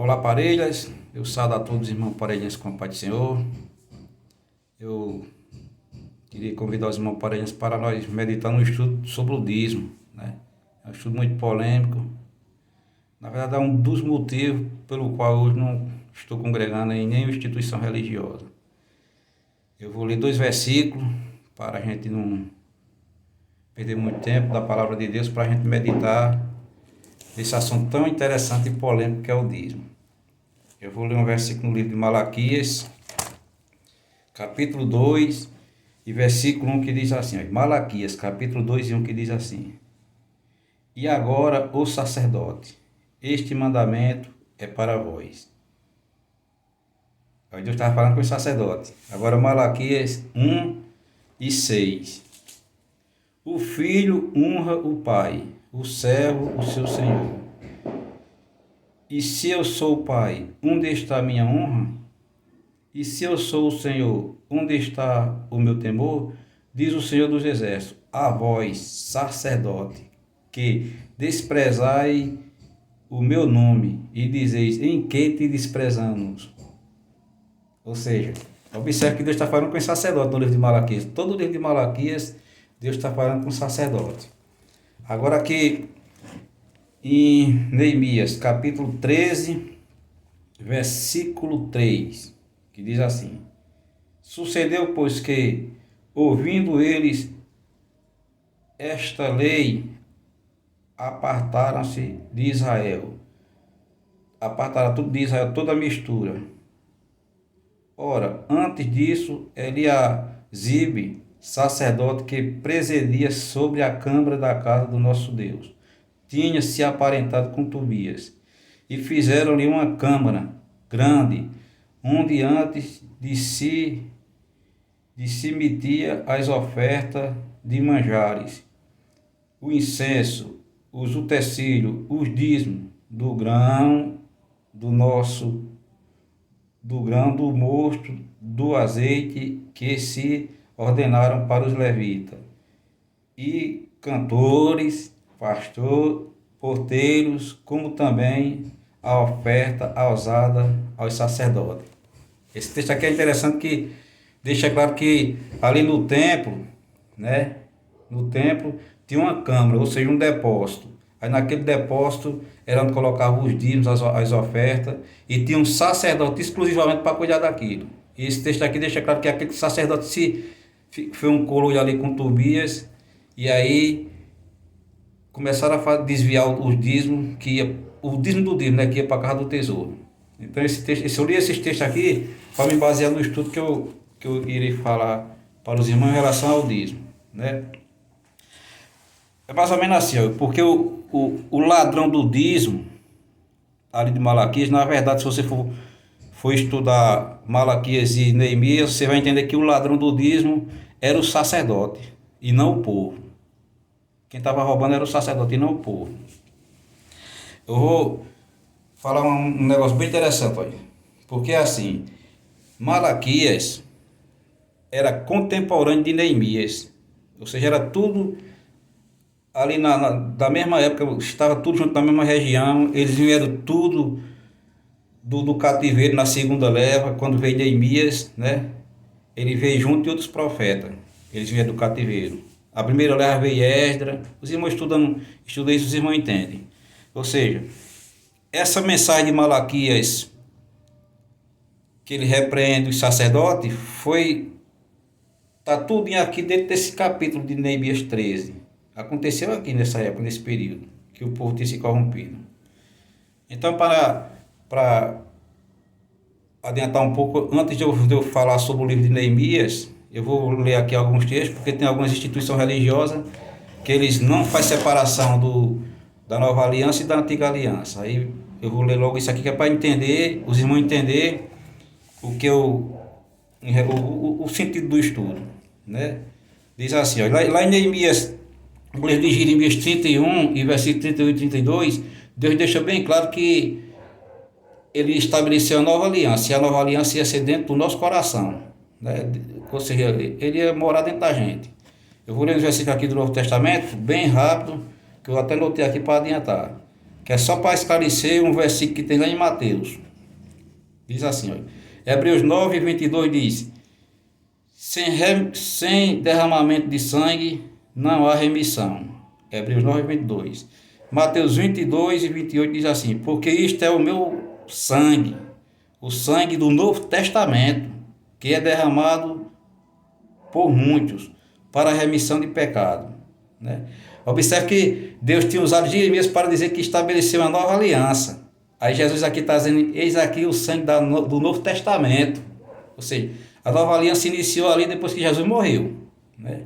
Olá, parelhas. Eu saúdo a todos os irmãos parelhenses com a paz do Senhor. Eu queria convidar os irmãos parelhenses para nós meditar no estudo sobre o dízimo, né? É um estudo muito polêmico. Na verdade, é um dos motivos pelo qual hoje não estou congregando em nenhuma instituição religiosa. Eu vou ler 2 versículos para a gente não perder muito tempo da palavra de Deus, para a gente meditar nesse assunto tão interessante e polêmico que é o dízimo. Eu vou ler um versículo no livro de Malaquias, capítulo 2 e versículo 1, que diz assim, Malaquias, capítulo 2 e 1, que diz assim: E agora, ó sacerdote, este mandamento é para vós. Aí Deus estava falando com o sacerdote. Agora Malaquias 1 e 6. O filho honra o pai, o servo o seu senhor. E se eu sou o pai, onde está a minha honra? E se eu sou o Senhor, onde está o meu temor? Diz o Senhor dos Exércitos: a vós, sacerdote, que desprezai o meu nome e dizeis: em que te desprezamos? Ou seja, observe que Deus está falando com o sacerdote no livro de Malaquias. Todo o livro de Malaquias, Deus está falando com o sacerdote. Agora aqui em Neemias, capítulo 13, versículo 3, que diz assim: Sucedeu, pois, que, ouvindo eles esta lei, apartaram-se de Israel. Apartaram tudo de Israel, toda a mistura. Ora, antes disso, Eliasibe, sacerdote que presidia sobre a câmara da casa do nosso Deus, tinha se aparentado com Tobias, e fizeram-lhe uma câmara grande, onde antes de se metia as ofertas de manjares, o incenso, os utensílios, os dízimos do grão, do grão, do mosto, do azeite, que se ordenaram para os levitas, e cantores, porteiros, como também a oferta usada aos sacerdotes. Esse texto aqui é interessante, que deixa claro que ali no templo, né? No templo tinha uma câmara, ou seja, um depósito. Aí naquele depósito era onde colocavam os dízimos, as ofertas, e tinha um sacerdote exclusivamente para cuidar daquilo. E esse texto aqui deixa claro que aquele sacerdote foi um colo ali com Tobias, e aí começaram a desviar os dízimos, o dízimo do dízimo, né, que ia para a casa do tesouro. Então eu li esses textos aqui para me basear no estudo que eu irei falar para os irmãos em relação ao dízimo, né? É mais ou menos assim, porque o ladrão do dízimo, ali de Malaquias, na verdade, se você for estudar Malaquias e Neemias, você vai entender que o ladrão do dízimo era o sacerdote e não o povo. Quem estava roubando era o sacerdote e não o povo. Eu vou falar um negócio bem interessante, olha. Porque assim, Malaquias era contemporâneo de Neemias, ou seja, era tudo ali da mesma época, estava tudo junto na mesma região. Eles vieram tudo do cativeiro na segunda leva, quando veio Neemias, né? Ele veio junto de outros profetas, eles vieram do cativeiro. A primeira leva veio Esdras. Os irmãos estudam isso, os irmãos entendem. Ou seja, essa mensagem de Malaquias, que ele repreende os sacerdotes, está tudo aqui dentro desse capítulo de Neemias 13. Aconteceu aqui nessa época, nesse período, que o povo tinha se corrompido. Então, para adiantar um pouco, antes de eu falar sobre o livro de Neemias, eu vou ler aqui alguns textos, porque tem algumas instituições religiosas que eles não fazem separação da nova aliança e da antiga aliança. Aí eu vou ler logo isso aqui, que é para entender, os irmãos entender o sentido do estudo, né? Diz assim, ó, lá em Neemias, no livro de Jeremias 31 e versículo 31 e 32, Deus deixa bem claro que ele estabeleceu a nova aliança, e a nova aliança ia ser dentro do nosso coração, né? Ou seja, ele ia morar dentro da gente. Eu vou ler os versículos aqui do Novo Testamento, bem rápido, que eu até notei aqui para adiantar. que é só para esclarecer um versículo que tem lá em Mateus. Diz assim, olha, Hebreus 9, 22 diz: sem derramamento de sangue não há remissão. Hebreus 9, 22. Mateus 22 e 28 diz assim: porque isto é o meu sangue, o sangue do Novo Testamento, que é derramado por muitos para a remissão de pecado, né? Observe que Deus tinha usado Jeremias para dizer que estabeleceu uma nova aliança. Aí Jesus aqui está dizendo: eis aqui o sangue do Novo Testamento. Ou seja, a nova aliança iniciou ali depois que Jesus morreu, né?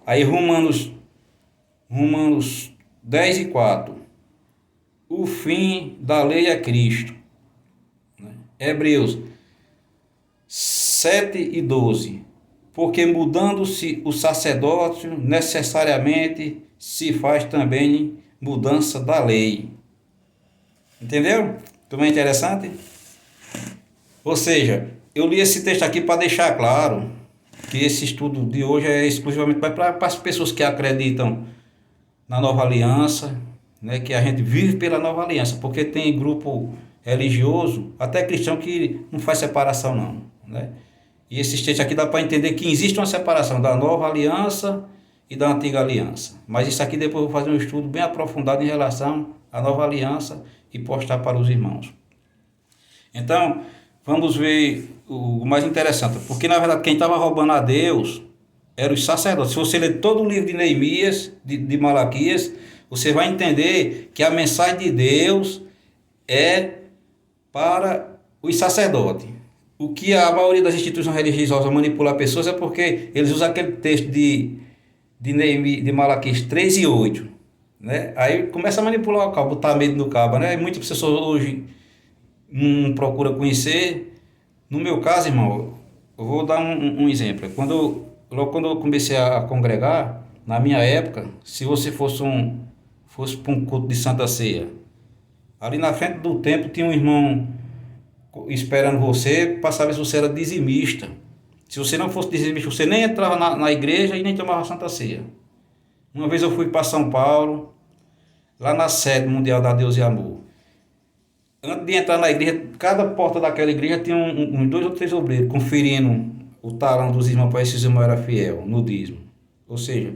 Aí Romanos 10 e 4. O fim da lei é Cristo, né? Hebreus 7 e 12. Porque mudando-se o sacerdócio, necessariamente se faz também mudança da lei. Entendeu? Também é interessante? Ou seja, eu li esse texto aqui para deixar claro que esse estudo de hoje é exclusivamente para as pessoas que acreditam na nova aliança, né, que a gente vive pela nova aliança, porque tem grupo religioso, até cristão, que não faz separação não, né? E esse texto aqui dá para entender que existe uma separação da nova aliança e da antiga aliança. Mas isso aqui depois eu vou fazer um estudo bem aprofundado em relação à nova aliança e postar para os irmãos. Então, vamos ver o mais interessante, porque na verdade quem estava roubando a Deus eram os sacerdotes. Se você ler todo o livro de Neemias, de Malaquias, você vai entender que a mensagem de Deus é para os sacerdotes. O que a maioria das instituições religiosas manipula pessoas é porque eles usam aquele texto de Malaquias 3 e 8, né? Aí começa a manipular o cabo, botar medo no cabo, né? Muitas pessoas hoje não procuram conhecer. No meu caso, irmão, eu vou dar um exemplo. Logo quando eu comecei a congregar, na minha época, se você fosse para um culto de Santa Ceia, ali na frente do templo tinha um irmão esperando você para saber se você era dizimista. Se você não fosse dizimista, você nem entrava na igreja e nem tomava Santa Ceia. Uma vez eu fui para São Paulo, lá na sede mundial da Deus e Amor. Antes de entrar na igreja, cada porta daquela igreja tinha uns 2 ou 3 obreiros conferindo o talão dos irmãos para ver se os irmãos eram fiel no dízimo. Ou seja,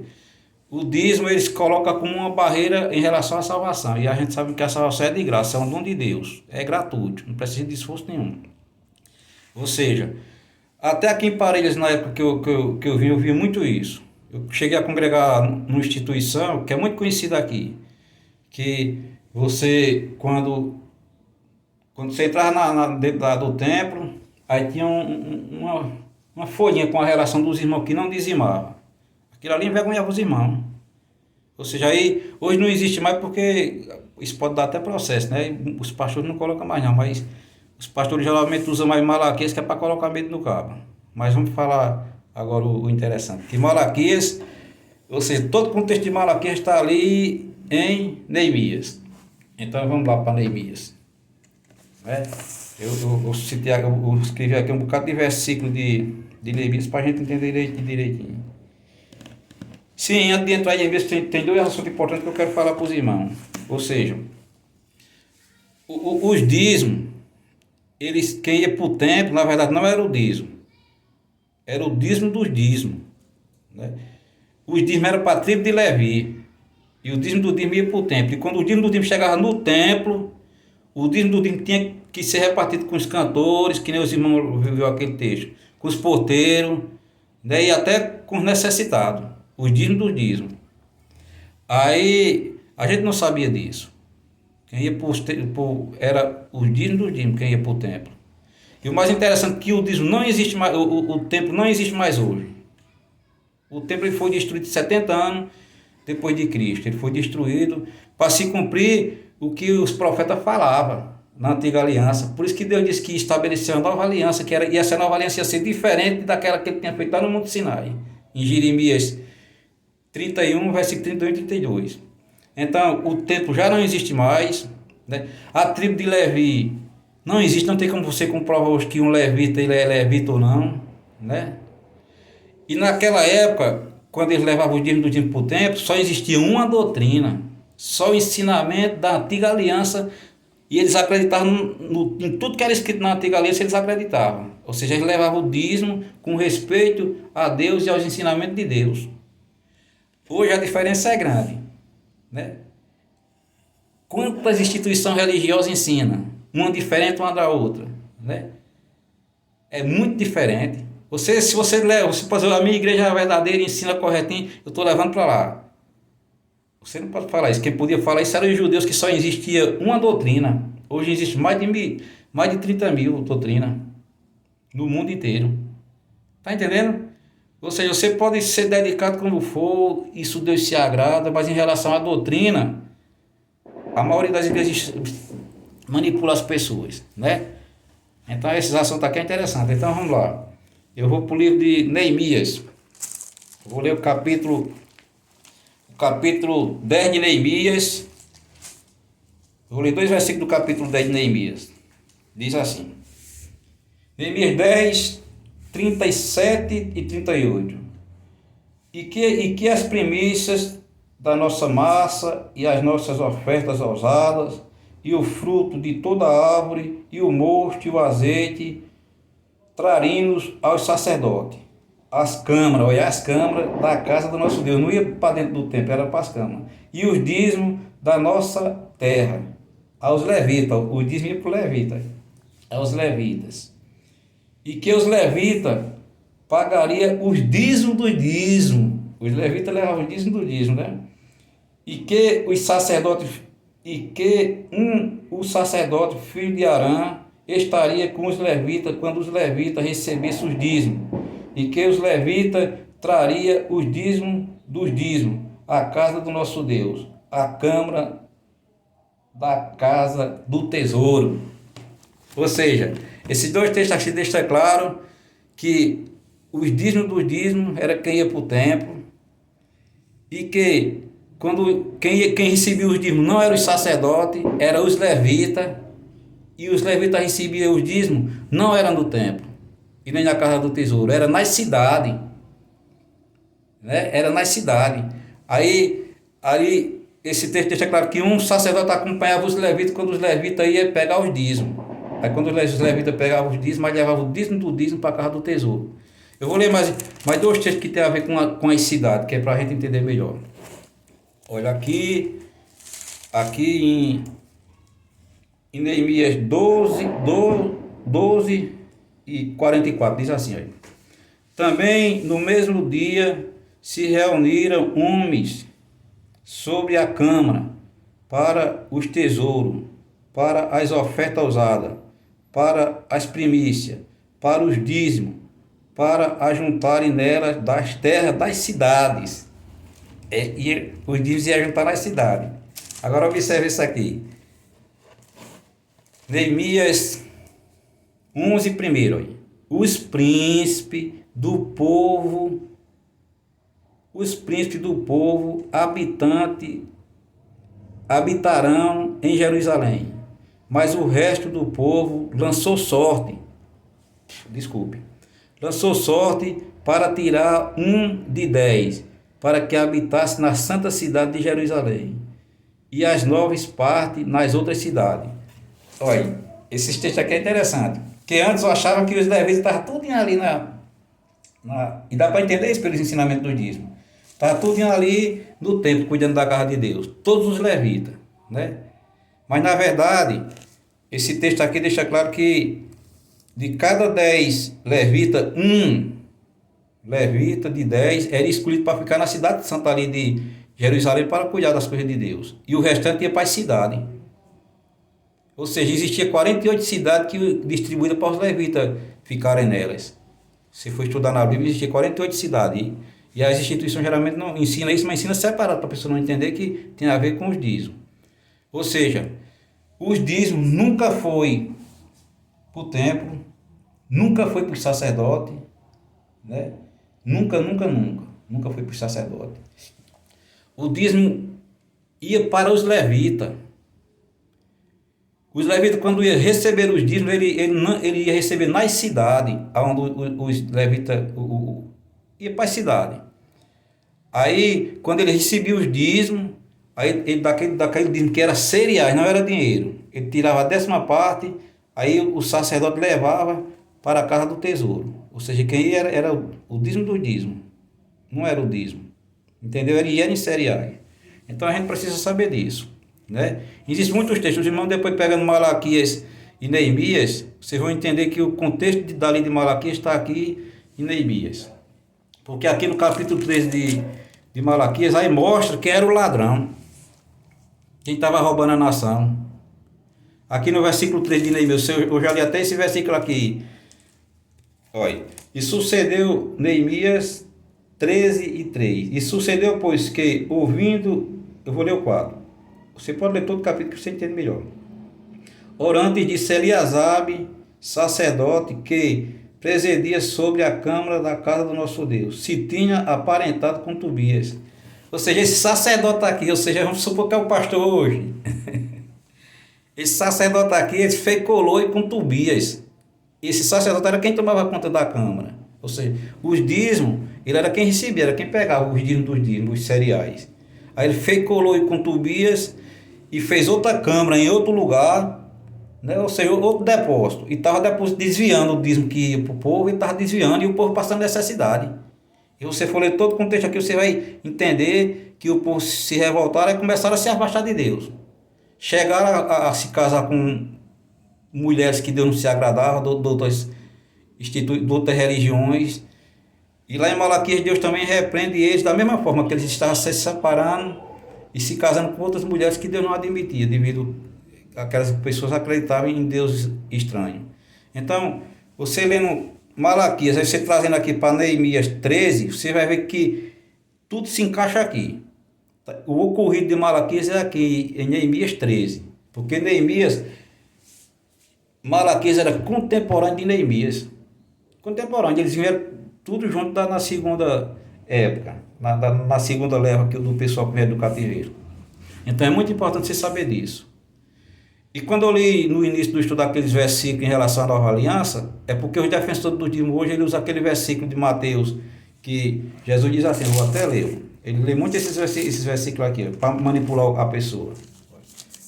o dízimo eles colocam como uma barreira em relação à salvação. E a gente sabe que a salvação é de graça, é um dom de Deus. É gratuito, não precisa de esforço nenhum. Ou seja, até aqui em Parelhas, na época que eu vi muito isso. Eu cheguei a congregar numa instituição que é muito conhecida aqui. Que você, quando você entrava dentro do templo, aí tinha uma folhinha com a relação dos irmãos que não dizimavam. Aquilo ali envergonhava os irmãos. Ou seja, aí hoje não existe mais porque isso pode dar até processo, né? Os pastores não colocam mais não, mas os pastores geralmente usam mais Malaquias, que é para colocar medo no cabo. Mas vamos falar agora o interessante. Que Malaquias, ou seja, todo o contexto de Malaquias está ali em Neemias. Então vamos lá para Neemias. Eu escrevi aqui um bocado de versículo de Neemias para a gente entender direitinho. Sim, antes de entrar em Neemias, tem 2 assuntos importantes que eu quero falar para os irmãos. Ou seja, os dízimos, quem ia para o templo, na verdade não era o dízimo, era o dízimo dos dízimos, né? Os dízimos eram para a tribo de Levi, e o dízimo do dízimo ia para o templo. E quando o dízimo do dízimo chegava no templo, o dízimo do dízimo tinha que ser repartido com os cantores, que nem os irmãos viviam aquele texto, com os porteiros, né? E até com os necessitados. Os dízimos dos dízimos. Aí a gente não sabia disso. Quem ia era os dízimos dos dízimos, quem ia para o templo. E o mais interessante é que o dízimo não existe mais, o templo não existe mais hoje. O templo foi destruído 70 anos depois de Cristo. Ele foi destruído para se cumprir o que os profetas falavam na antiga aliança. Por isso que Deus disse que estabeleceu uma nova aliança, e essa nova aliança ia ser diferente daquela que ele tinha feito lá no Monte Sinai. Em Jeremias 31, versículo 31 e 32. Então, o templo já não existe mais, né? A tribo de Levi não existe, não tem como você comprovar hoje que um levita ele é levita ou não, né? E naquela época, quando eles levavam o dízimo do templo para o templo, só existia uma doutrina, Só o ensinamento da antiga aliança. E eles acreditavam em tudo que era escrito na antiga aliança, eles acreditavam. Ou seja, eles levavam o dízimo com respeito a Deus e aos ensinamentos de Deus. Hoje a diferença é grande, né? Quantas instituições religiosas ensinam? Uma diferente uma da outra, né? É muito diferente. Se você leva, se por exemplo, a minha igreja é verdadeira ensina corretinho, eu estou levando para lá. Você não pode falar isso. Quem podia falar isso eram os judeus, que só existia uma doutrina. Hoje existe mais de 30 mil doutrinas no mundo inteiro. Está entendendo? Ou seja, você pode ser dedicado como for, isso Deus se agrada, mas em relação à doutrina, a maioria das igrejas manipula as pessoas, né? Então esse assunto aqui é interessante. Então vamos lá. Eu vou para o livro de Neemias. Vou ler o capítulo 10 de Neemias. Vou ler 2 versículos do capítulo 10 de Neemias. Diz assim. Neemias 10, 37 e 38. E que as primícias da nossa massa e as nossas ofertas ousadas e o fruto de toda a árvore e o mosto e o azeite traríamos aos sacerdotes, as câmaras, olha, as câmaras da casa do nosso Deus, não ia para dentro do templo, era para as câmaras, e os dízimos da nossa terra, aos levitas, o dízimo ia para o levita, aos levitas, e que os levitas pagariam os dízimos do dízimo, os levitas levavam os dízimos do dízimo, né? E que os sacerdotes, o sacerdote filho de Arã estaria com os levitas quando os levitas recebessem os dízimos, e que os levitas traria os dízimos dos dízimos à casa do nosso Deus, à câmara da casa do tesouro. Ou seja, esses dois textos aqui deixam claro que os dízimos dos dízimos era quem ia para o templo, e que quem recebia os dízimos não eram os sacerdotes, eram os levitas, e os levitas recebiam os dízimos não eram no templo e nem na casa do tesouro, era nas cidades, né? Era nas cidades. Aí esse texto deixa claro que um sacerdote acompanhava os levitas quando os levitas iam pegar os dízimos. Aí quando os levitas pegavam os dízimos, mas levavam o dízimo do dízimo para a casa do tesouro. Eu vou ler mais 2 textos que tem a ver com as cidades, que é para a gente entender melhor. Olha aqui em Neemias 12 e 44, diz assim, olha. Também no mesmo dia se reuniram homens sobre a câmara para os tesouros, para as ofertas ousadas, para as primícias, para os dízimos, para ajuntarem nelas das terras das cidades. E os dízimos iam juntar nas cidades. Agora observe isso aqui. Neemias 11, primeiro. Olha. Os príncipes do povo habitarão em Jerusalém, mas o resto do povo lançou sorte para tirar um de 10, para que habitasse na santa cidade de Jerusalém, e as 9 partes nas outras cidades. Olha, esse texto aqui é interessante, porque antes eu achava que os levitas estavam tudo ali e dá para entender isso pelos ensinamentos do dízimo. Estava tudo ali no templo, cuidando da casa de Deus, todos os levitas, né? Mas na verdade, esse texto aqui deixa claro que de cada 10 levitas, um levita de 10 era escolhido para ficar na cidade santa ali de Jerusalém para cuidar das coisas de Deus. E o restante ia para as cidades. Ou seja, existia 48 cidades distribuídas para os levitas ficarem nelas. Se for estudar na Bíblia, existia 48 cidades. E as instituições geralmente não ensinam isso, mas ensinam separado para a pessoa não entender que tem a ver com os dízimos. Ou seja, os dízimos nunca foi para o templo, nunca foi para o sacerdote, né? Nunca foi para o sacerdote. O dízimo ia para os levitas. Os levitas, quando ia receber os dízimos, ele ia receber nas cidades, onde os levitas ia para a cidade. Aí, quando ele recebia os dízimos, Aí ele daquele dízimo que era cereais, não era dinheiro. Ele tirava a 10ª parte, aí o sacerdote levava para a casa do tesouro. Ou seja, quem ia era o dízimo do dízimo. Não era o dízimo. Entendeu? Era em cereais. Então a gente precisa saber disso, né? Existem muitos textos. Os irmãos depois pegando Malaquias e Neemias, vocês vão entender que o contexto dali de Malaquias está aqui em Neemias. Porque aqui no capítulo 13 de Malaquias, aí mostra quem era o ladrão. Quem estava roubando a nação. Aqui no versículo 3 de Neemias, eu já li até esse versículo aqui. Olha, e sucedeu Neemias 13:3. E sucedeu, pois, que ouvindo, eu vou ler o 4. Você pode ler todo o capítulo que você entende melhor. Ora, antes disse Eliasabe, sacerdote, que presidia sobre a câmara da casa do nosso Deus, se tinha aparentado com Tobias. Ou seja, esse sacerdote aqui, ou seja, vamos supor que é o pastor hoje. Esse sacerdote aqui, ele fez coloio com Tobias. Esse sacerdote era quem tomava conta da câmara. Ou seja, os dízimos, ele era quem recebia, era quem pegava os dízimos dos dízimos, os cereais. Aí ele fez coloio com Tobias e fez outra câmara em outro lugar, né? Ou seja, outro depósito. E estava desviando o dízimo que ia para o povo, e estava desviando e o povo passando necessidade. E você for ler todo o contexto aqui, você vai entender que o povo se revoltaram e começaram a se afastar de Deus. Chegaram a se casar com mulheres que Deus não se agradava, de outras religiões. E lá em Malaquias, Deus também repreende eles da mesma forma que eles estavam se separando e se casando com outras mulheres que Deus não admitia, devido a aquelas pessoas acreditavam em Deus estranho. Então, você lendo Malaquias, aí você trazendo aqui para Neemias 13, você vai ver que tudo se encaixa aqui. O ocorrido de Malaquias é aqui em Neemias 13, porque Malaquias era contemporâneo de Neemias. Contemporâneo, eles vieram tudo junto na segunda época, na segunda leva do pessoal que veio do cativeiro. Então é muito importante você saber disso. E quando eu li no início do estudo aqueles versículos em relação à nova aliança, é porque os defensores do dízimo hoje, ele usa aquele versículo de Mateus, que Jesus diz assim, eu vou até ler. Ele lê muito esses versículos aqui, para manipular a pessoa.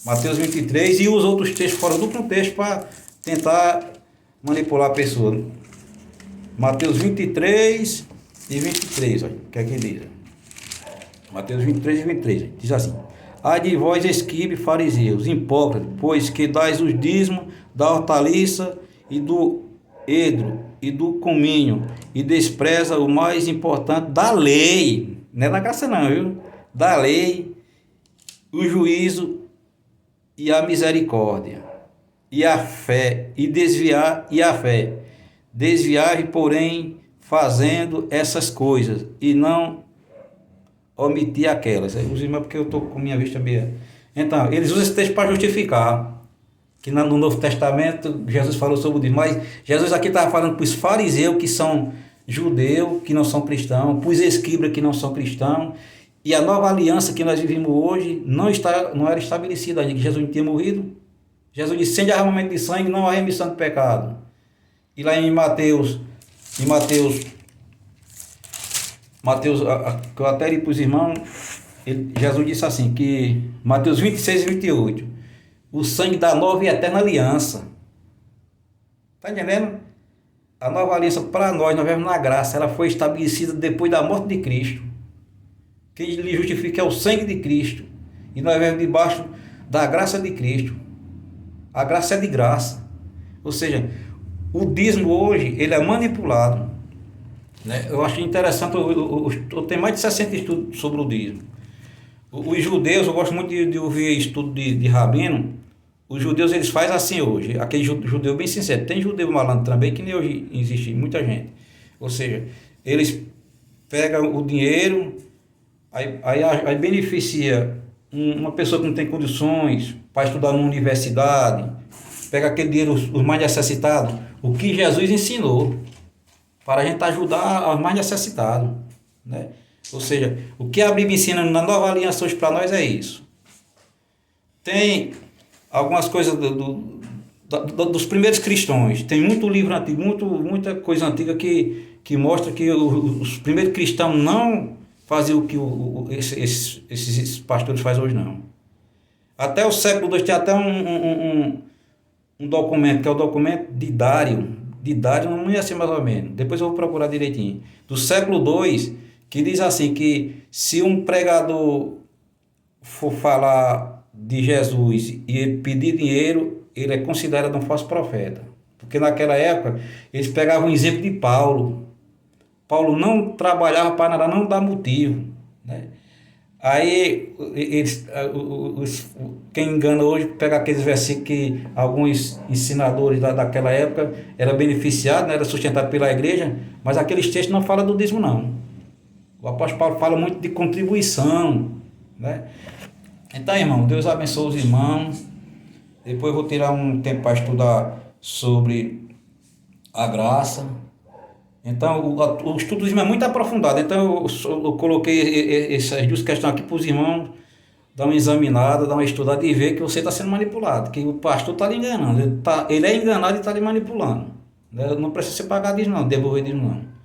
Mateus 23 e os outros textos fora do contexto para tentar manipular a pessoa. Mateus 23 e 23, olha, o que é que diz? Mateus 23 e 23, diz assim: ai de vós, escribas, fariseus, hipócritas, pois que dais os dízimos da hortaliça e do edro e do cominho, e despreza o mais importante da lei, não é da graça não, viu? Da lei, o juízo e a misericórdia, e a fé, desviar, porém, fazendo essas coisas, e não omitir aquelas. Os irmãos, porque eu estou com minha vista meia. Então, eles usam esse texto para justificar que no Novo Testamento Jesus falou sobre isso, mas Jesus aqui estava falando para os fariseus que são judeus, que não são cristãos, para os escribas que não são cristãos, e a nova aliança que nós vivemos hoje não era estabelecida ainda, que Jesus não tinha morrido. Jesus disse, sem derramamento de sangue não há remissão de pecado. E lá em Mateus, que eu até li para os irmãos, Jesus disse assim, que Mateus 26 e 28, o sangue da nova e eterna aliança. Está entendendo? A nova aliança para nós vemos na graça, ela foi estabelecida depois da morte de Cristo. Quem lhe justifica é o sangue de Cristo. E nós vemos debaixo da graça de Cristo. A graça é de graça. Ou seja, o dízimo hoje, ele é manipulado. Né? Eu acho interessante, eu tenho mais de 60 estudos sobre o dízimo. Os judeus, eu gosto muito de ouvir estudo de rabino. Os judeus, eles fazem assim hoje, aquele judeu bem sincero. Tem judeu malandro também, que nem hoje existe muita gente. Ou seja, eles pegam o dinheiro, aí beneficia uma pessoa que não tem condições para estudar numa universidade, pega aquele dinheiro, os mais necessitados, o que Jesus ensinou, para a gente ajudar os mais necessitados, né? Ou seja, o que a Bíblia ensina na nova aliança hoje para nós é isso. Tem algumas coisas dos primeiros cristãos, tem muito livro antigo, muita coisa antiga que mostra que os primeiros cristãos fazia o que esses pastores fazem hoje, não. Até o século II tem até um documento, que é o documento de Dário, não é assim mais ou menos, depois eu vou procurar direitinho, do século II, que diz assim, que se um pregador for falar de Jesus e ele pedir dinheiro, ele é considerado um falso profeta. Porque naquela época, eles pegavam o exemplo de Paulo. Paulo não trabalhava para nada, não dá motivo, né? Aí, quem engana hoje pega aqueles versículos que alguns ensinadores daquela época eram beneficiados, né, era sustentado pela igreja, mas aqueles textos não falam do dízimo, não. O apóstolo Paulo fala muito de contribuição, né? Então, irmão, Deus abençoe os irmãos. Depois eu vou tirar um tempo para estudar sobre a graça. Então, o estudo do dízimo é muito aprofundado. Então, eu coloquei essas duas questões aqui para os irmãos dar uma examinada, dar uma estudada e ver que você está sendo manipulado, que o pastor está lhe enganando. Ele é enganado e está lhe manipulando. Não precisa ser pagar dízimo, não, devolver dízimo, não.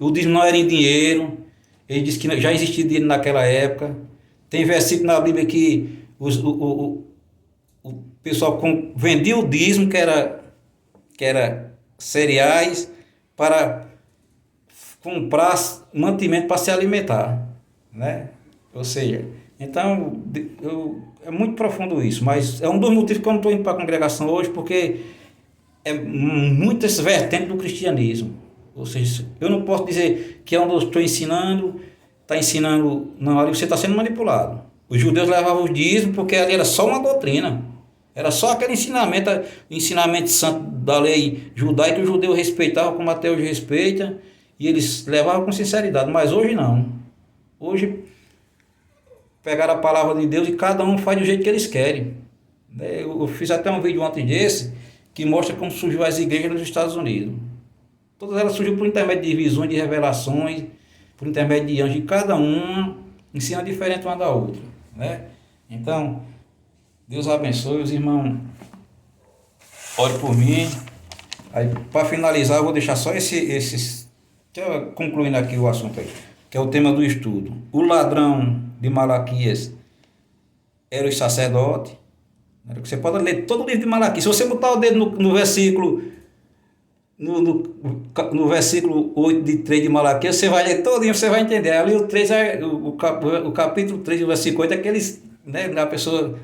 O dízimo não era em dinheiro. Ele disse que já existia dinheiro naquela época. Tem versículo na Bíblia que o pessoal vendia o dízimo, que era cereais, para comprar mantimento para se alimentar, né? Ou seja, então é muito profundo isso, mas é um dos motivos que eu não estou indo para a congregação hoje, porque é muitas vertentes do cristianismo. Ou seja, eu não posso dizer que é onde eu estou ensinando, está ensinando, não, ali você está sendo manipulado. Os judeus levavam o dízimo porque ali era só uma doutrina. Era só aquele ensinamento santo da lei judaica que o judeu respeitava como até hoje respeita, e eles levavam com sinceridade, mas hoje não. Hoje pegaram a palavra de Deus e cada um faz do jeito que eles querem. Eu fiz até um vídeo ontem desse que mostra como surgiu as igrejas nos Estados Unidos. Todas elas surgiram por intermédio de visões, de revelações, por intermédio de anjos, e cada uma ensina diferente uma da outra, né? Então, Deus abençoe os irmãos. Ore por mim. Aí, para finalizar, eu vou deixar só esses concluindo aqui o assunto aí, que é o tema do estudo. O ladrão de Malaquias era os sacerdotes. Você pode ler todo o livro de Malaquias. Se você botar o dedo no versículo no versículo 8 de 3 de Malaquias, você vai ler todinho, você vai entender. Ali o 3 o capítulo 3 do versículo 8 é aqueles, né,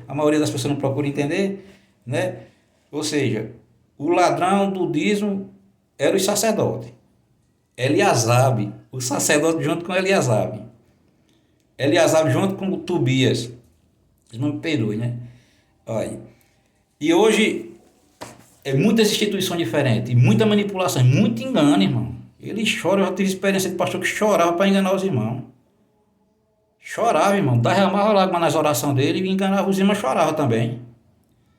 a maioria das pessoas não procura entender, né? Ou seja, o ladrão do dízimo era os sacerdotes. Eliasabe, o sacerdote junto com Eliasabe. Eliasabe junto com Tobias. Não me perdoe, né? Olha. E hoje muitas instituições diferentes, muita manipulação, muito engano, irmão. Ele chora, eu já tive experiência de pastor que chorava para enganar os irmãos. Chorava, irmão, derramava lágrimas nas orações dele e enganava os irmãos, chorava também.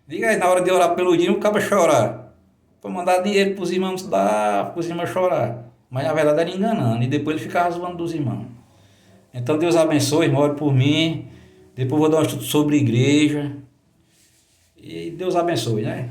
Diga aí, na hora de orar pelo dia, o cara chorar. Para mandar dinheiro para os irmãos dar, para os irmãos chorar. Mas na verdade era enganando, e depois ele ficava zoando dos irmãos. Então Deus abençoe, irmão, ore por mim. Depois vou dar um estudo sobre igreja. E Deus abençoe, né?